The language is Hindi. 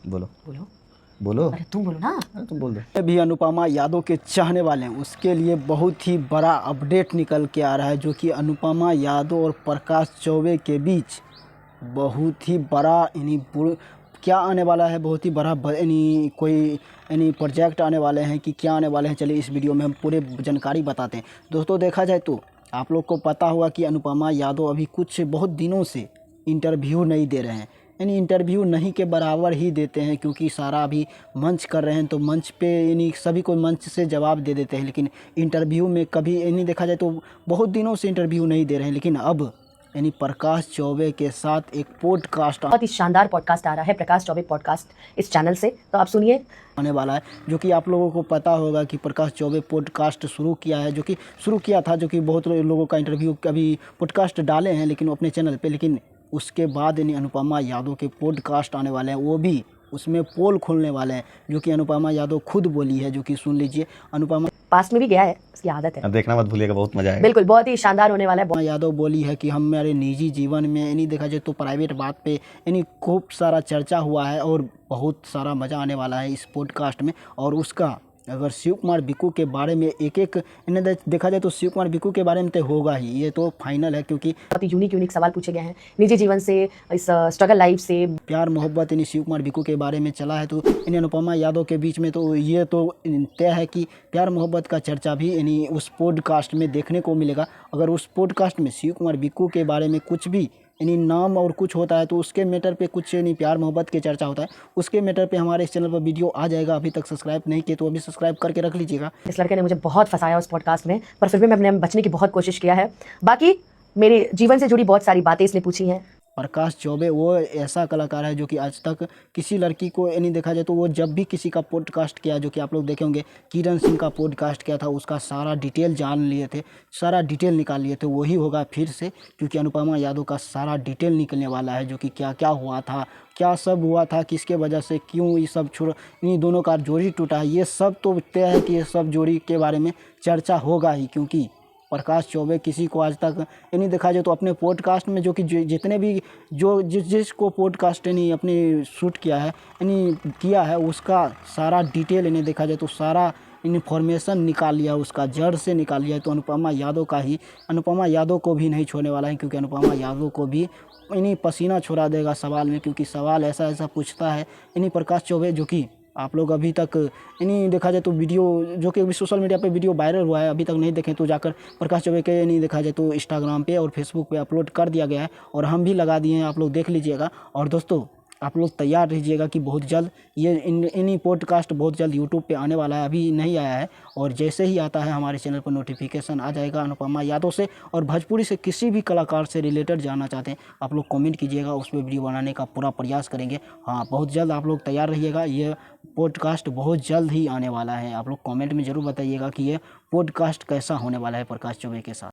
बोलो बोलो। बोलो। अरे तुम बोलो ना। अरे तुम बोल दो। भी अनुपमा यादव के चाहने वाले हैं, उसके लिए बहुत ही बड़ा अपडेट निकल के आ रहा है, जो कि अनुपमा यादव और प्रकाश चौबे के बीच बहुत ही बड़ा क्या आने वाला है, बहुत ही बड़ा कोई प्रोजेक्ट आने वाले हैं कि क्या आने वाले हैं। चलिए इस वीडियो में हम पूरे जानकारी बताते हैं। दोस्तों देखा जाए तो आप लोग को पता होगा कि अनुपमा यादव अभी कुछ बहुत दिनों से इंटरव्यू नहीं दे रहे हैं, इंटरव्यू नहीं के बराबर ही देते हैं, क्योंकि सारा अभी मंच कर रहे हैं तो मंच पे सभी को मंच से जवाब दे देते हैं, लेकिन इंटरव्यू में कभी देखा जाए तो बहुत दिनों से इंटरव्यू नहीं दे रहे हैं। लेकिन अब प्रकाश चौबे के साथ एक पॉडकास्ट बहुत ही शानदार पॉडकास्ट आ रहा है, प्रकाश चौबे पॉडकास्ट, इस चैनल से, तो आप सुनिए। आने वाला है, जो कि आप लोगों को पता होगा कि प्रकाश चौबे पॉडकास्ट शुरू किया है, जो कि शुरू किया था, जो कि बहुत लोगों का इंटरव्यू अभी पॉडकास्ट डाले हैं लेकिन अपने चैनल पे। लेकिन उसके बाद अनुपमा यादव के पॉडकास्ट आने वाले हैं, वो भी उसमें पोल खोलने वाले हैं, जो कि अनुपमा यादव खुद बोली है, जो कि सुन लीजिए। अनुपमा पास्ट में भी गया है, उसकी आदत है। देखना मत भूलिएगा, बहुत मजा आएगा। बिल्कुल, बहुत ही शानदार होने वाला है। अनुपमा यादव बोली है कि हमारे निजी जीवन में देखा जाए तो प्राइवेट बात पे खूब सारा चर्चा हुआ है और बहुत सारा मज़ा आने वाला है इस पॉडकास्ट में। और उसका अगर शिव कुमार बिक्कू के बारे में एक देखा जाए तो शिव कुमार बिक्कू के बारे में तो होगा ही, ये तो फाइनल है, क्योंकि बहुत ही यूनिक सवाल पूछे गए हैं निजी जीवन से, इस स्ट्रगल लाइफ से। प्यार मोहब्बत शिव कुमार बिक्कू के बारे में चला है, तो अनुपमा यादव के बीच में तो ये तो तय है कि प्यार मोहब्बत का चर्चा भी उस पॉडकास्ट में देखने को मिलेगा। अगर उस पॉडकास्ट में शिव कुमार बिक्कू के बारे में कुछ भी नाम और कुछ होता है तो उसके मैटर पे कुछ प्यार मोहब्बत की चर्चा होता है, उसके मैटर पे हमारे इस चैनल पर वीडियो आ जाएगा। अभी तक सब्सक्राइब नहीं किए तो अभी सब्सक्राइब करके रख लीजिएगा। इस लड़के ने मुझे बहुत फंसाया उस पॉडकास्ट में, पर फिर भी मैं अपने बचने की बहुत कोशिश किया है। बाकी मेरे जीवन से जुड़ी बहुत सारी बातें इसने पूछी हैं। प्रकाश चौबे वो ऐसा कलाकार है जो कि आज तक किसी लड़की को देखा जाए तो वो जब भी किसी का पॉडकास्ट किया, जो कि आप लोग देखे होंगे किरण सिंह का पॉडकास्ट किया था, उसका सारा डिटेल जान लिए थे, सारा डिटेल निकाल लिए थे। वही होगा फिर से, क्योंकि अनुपमा यादव का सारा डिटेल निकलने वाला है, जो कि क्या क्या हुआ था, क्या सब हुआ था, किसके वजह से, क्यों ये सब इन दोनों का जोड़ी टूटा है, ये सब तो तय है कि ये सब जोड़ी के बारे में चर्चा होगा ही। क्योंकि प्रकाश चौबे किसी को आज तक देखा जाए तो अपने पॉडकास्ट में, जो कि जितने भी जिसको पॉडकास्ट अपने शूट किया है उसका सारा डिटेल देखा जाए तो सारा इन्फॉर्मेशन निकाल लिया, उसका जड़ से निकाल लिया। तो अनुपमा यादव को भी नहीं छोड़ने वाला है, क्योंकि अनुपमा यादव को भी पसीना छोड़ा देगा सवाल में, क्योंकि सवाल ऐसा पूछता है प्रकाश चौबे, जो कि आप लोग अभी तक देखा जाए तो वीडियो जो कि अभी सोशल मीडिया पे वीडियो वायरल हुआ है, अभी तक नहीं देखें तो जाकर प्रकाश चौबे के देखा जाए तो इंस्टाग्राम पे और फेसबुक पे अपलोड कर दिया गया है, और हम भी लगा दिए हैं, आप लोग देख लीजिएगा। और दोस्तों आप लोग तैयार रहिएगा कि बहुत जल्द ये पॉडकास्ट बहुत जल्द यूट्यूब पे आने वाला है, अभी नहीं आया है, और जैसे ही आता है हमारे चैनल पर नोटिफिकेशन आ जाएगा। अनुपमा यादव से और भोजपुरी से किसी भी कलाकार से रिलेटेड जानना चाहते हैं आप लोग कमेंट कीजिएगा, उस पर वीडियो बनाने का पूरा प्रयास करेंगे। हाँ, बहुत जल्द आप लोग तैयार रहिएगा, ये पॉडकास्ट बहुत जल्द ही आने वाला है। आप लोग कमेंट में ज़रूर बताइएगा कि ये पॉडकास्ट कैसा होने वाला है प्रकाश चौबे के साथ।